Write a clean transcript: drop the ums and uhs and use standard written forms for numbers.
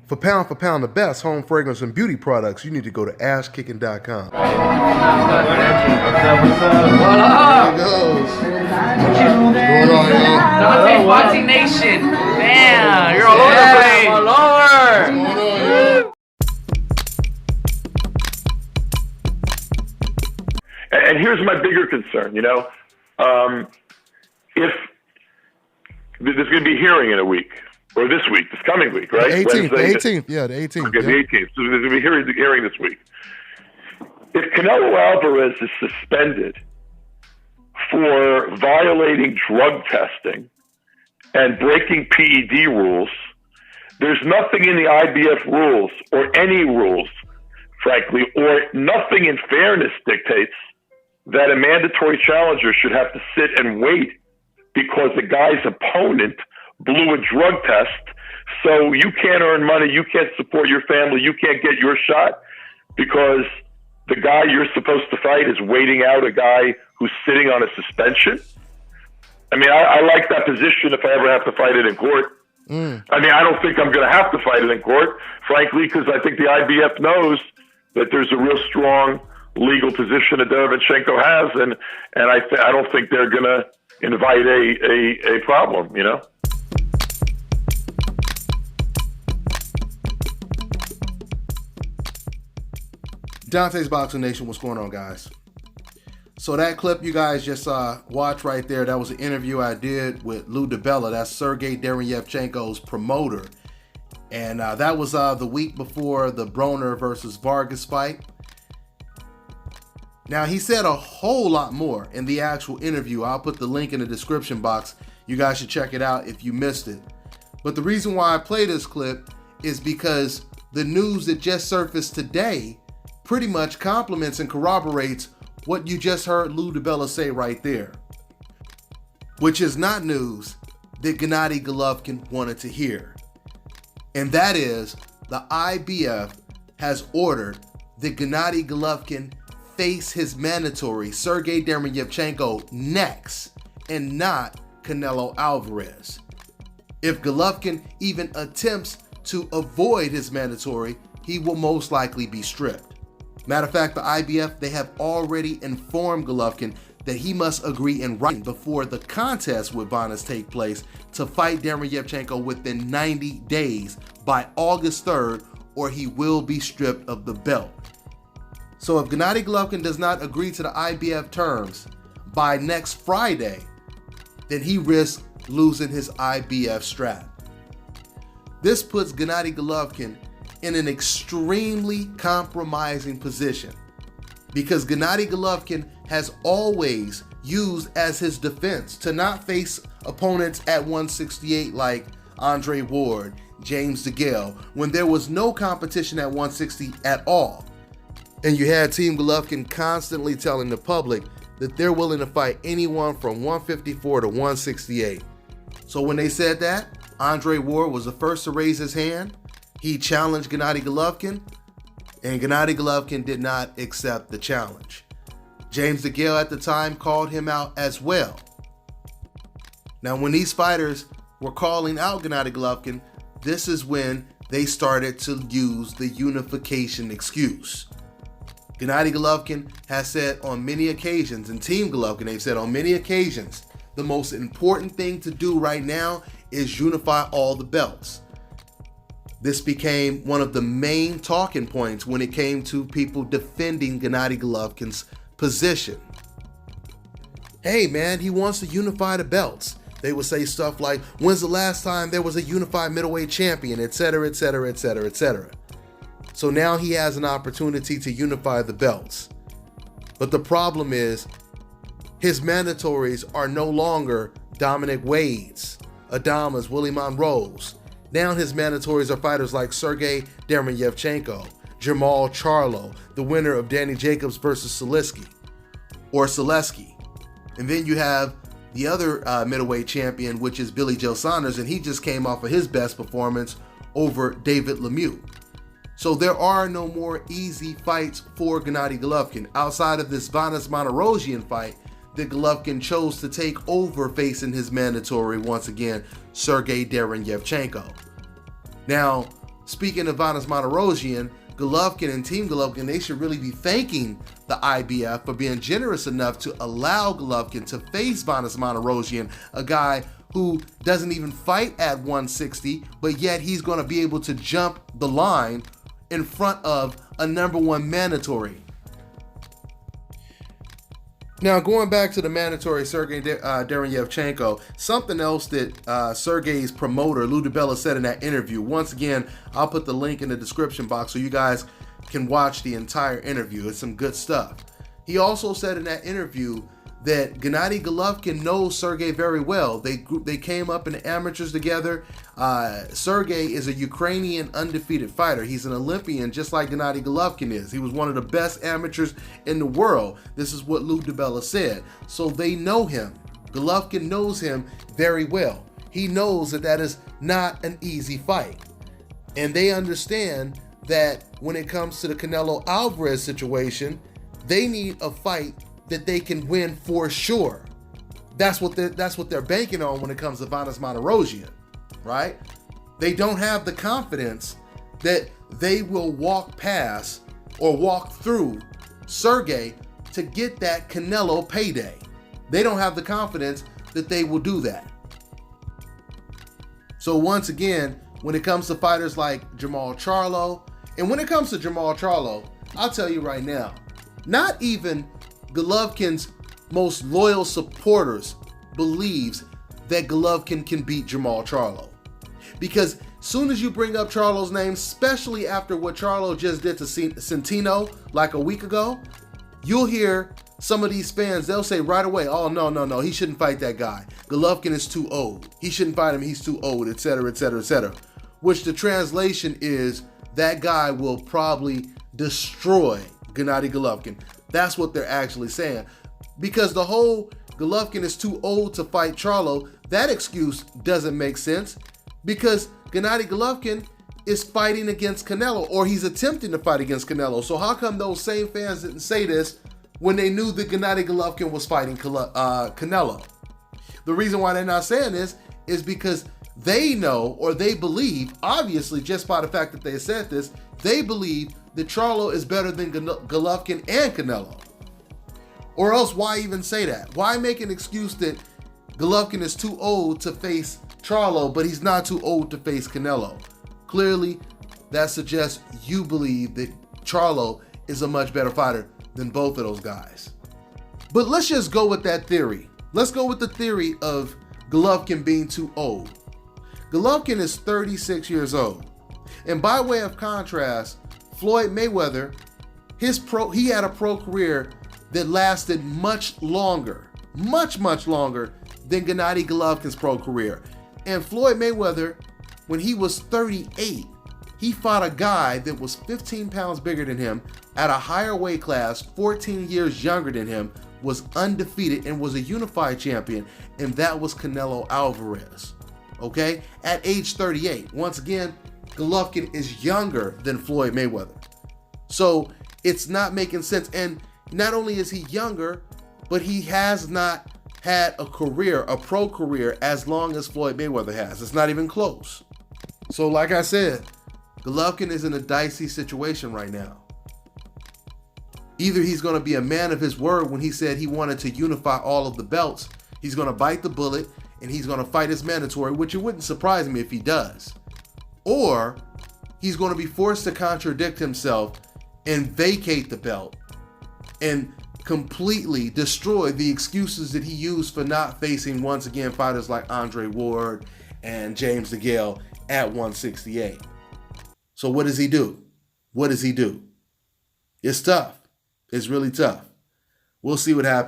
For pound, the best home fragrance and beauty products, you need to go to AssKicking.com. What's up? There it goes. What's going on, y'all? Dosen'T Boxing Nation. Man, you're all over the place. All over. What's going on, y'all? And here's my bigger concern, if there's going to be a hearing in a week, or this coming week, right? The 18th, Wednesday. the 18th, yeah, the 18th. Okay, yeah. the 18th. So there's going to be a hearing this week. If Canelo Alvarez is suspended for violating drug testing and breaking PED rules, there's nothing in the IBF rules, or any rules, frankly, or nothing in fairness dictates that a mandatory challenger should have to sit and wait because the guy's opponent blew a drug test. So you can't earn money, you can't support your family, you can't get your shot because the guy you're supposed to fight is waiting out a guy who's sitting on a suspension. I mean, I like that position if I ever have to fight it in court. I mean, I don't think I'm going to have to fight it in court, frankly, because I think the IBF knows that there's a real strong legal position that Derevyanchenko has, and I don't think they're going to invite a problem, Dante's Boxing Nation, what's going on, guys? So that clip you guys just watched right there, that was an interview I did with Lou DiBella. That's Sergey Derevyanchenko's promoter. And that was the week before the Broner versus Vargas fight. Now, he said a whole lot more in the actual interview. I'll put the link in the description box. You guys should check it out if you missed it. But the reason why I play this clip is because the news that just surfaced today pretty much complements and corroborates what you just heard Lou DiBella say right there, which is not news that Gennady Golovkin wanted to hear. And that is, the IBF has ordered that Gennady Golovkin face his mandatory Sergey Derevyanchenko next and not Canelo Alvarez. If Golovkin even attempts to avoid his mandatory, he will most likely be stripped. Matter of fact, the IBF, they have already informed Golovkin that he must agree in writing before the contest with Vargas take place to fight Derevyanchenko within 90 days by August 3rd, or he will be stripped of the belt. So if Gennady Golovkin does not agree to the IBF terms by next Friday, then he risks losing his IBF strap. This puts Gennady Golovkin in an extremely compromising position because Gennady Golovkin has always used as his defense to not face opponents at 168 like Andre Ward, James DeGale, when there was no competition at 160 at all. And you had Team Golovkin constantly telling the public that they're willing to fight anyone from 154 to 168. So when they said that, Andre Ward was the first to raise his hand. He challenged Gennady Golovkin, and Gennady Golovkin did not accept the challenge. James DeGale at the time called him out as well. Now, when these fighters were calling out Gennady Golovkin, this is when they started to use the unification excuse. Gennady Golovkin has said on many occasions, and Team Golovkin, they've said on many occasions, the most important thing to do right now is unify all the belts. This became one of the main talking points when it came to people defending Gennady Golovkin's position. Hey man, he wants to unify the belts. They would say stuff like, when's the last time there was a unified middleweight champion, etc., etc., etc., etc. So now he has an opportunity to unify the belts. But the problem is, his mandatories are no longer Dominic Wade's, Adama's, Willie Monroe's. Now his mandatories are fighters like Sergey Derevyanchenko, Jamal Charlo, the winner of Danny Jacobs versus Zaleski. And then you have the other middleweight champion, which is Billy Joe Saunders, and he just came off of his best performance over David Lemieux. So there are no more easy fights for Gennady Golovkin outside of this Vanes Monterosian fight that Golovkin chose to take over facing his mandatory once again, Sergey Derevyanchenko. Now, speaking of Vanes Martirosyan, Golovkin and Team Golovkin, they should really be thanking the IBF for being generous enough to allow Golovkin to face Vanes Martirosyan, a guy who doesn't even fight at 160, but yet he's going to be able to jump the line in front of a #1 mandatory. Now, going back to the mandatory Sergey Derevyanchenko, something else that Sergey's promoter, Lou DiBella, said in that interview. Once again, I'll put the link in the description box so you guys can watch the entire interview. It's some good stuff. He also said in that interview that Gennady Golovkin knows Sergey very well. They came up in the amateurs together. Sergey is a Ukrainian undefeated fighter. He's an Olympian just like Gennady Golovkin is. He was one of the best amateurs in the world. This is what Lou DiBella said. So they know him. Golovkin knows him very well. He knows that that is not an easy fight. And they understand that when it comes to the Canelo Alvarez situation, they need a fight that they can win for sure. That's what they're banking on when it comes to Vanes Martirosyan, right? They don't have the confidence that they will walk past or walk through Sergey to get that Canelo payday. They don't have the confidence that they will do that. So once again, when it comes to fighters like Jermall Charlo, and when it comes to Jermall Charlo, I'll tell you right now, not even Golovkin's most loyal supporters believes that Golovkin can beat Jermall Charlo. Because soon as you bring up Charlo's name, especially after what Charlo just did to Centeno like a week ago, you'll hear some of these fans, they'll say right away, oh, no, he shouldn't fight that guy. Golovkin is too old. He shouldn't fight him, he's too old, etc., etc., etc. Which the translation is, that guy will probably destroy Gennady Golovkin. That's what they're actually saying. Because the whole Golovkin is too old to fight Charlo, that excuse doesn't make sense. Because Gennady Golovkin is fighting against Canelo, or he's attempting to fight against Canelo. So how come those same fans didn't say this when they knew that Gennady Golovkin was fighting Canelo? The reason why they're not saying this is because they know, or they believe, obviously just by the fact that they said this, they believe that Charlo is better than Golovkin and Canelo. Or else why even say that? Why make an excuse that Golovkin is too old to face Charlo, but he's not too old to face Canelo? Clearly, that suggests you believe that Charlo is a much better fighter than both of those guys. But let's just go with that theory. Let's go with the theory of Golovkin being too old. Golovkin is 36 years old. And by way of contrast, Floyd Mayweather, he had a pro career that lasted much longer, much longer than Gennady Golovkin's pro career. And Floyd Mayweather, when he was 38, he fought a guy that was 15 pounds bigger than him at a higher weight class, 14 years younger than him, was undefeated and was a unified champion, and that was Canelo Alvarez. Okay? At age 38. Once again, Golovkin is younger than Floyd Mayweather. So it's not making sense. And not only is he younger, but he has not had a career, a pro career, as long as Floyd Mayweather has. It's not even close. So like I said, Golovkin is in a dicey situation right now. Either he's going to be a man of his word when he said he wanted to unify all of the belts, he's going to bite the bullet, and he's going to fight his mandatory, which it wouldn't surprise me if he does. Or he's going to be forced to contradict himself and vacate the belt and completely destroy the excuses that he used for not facing, once again, fighters like Andre Ward and James DeGale at 168. So what does he do? What does he do? It's tough. It's really tough. We'll see what happens.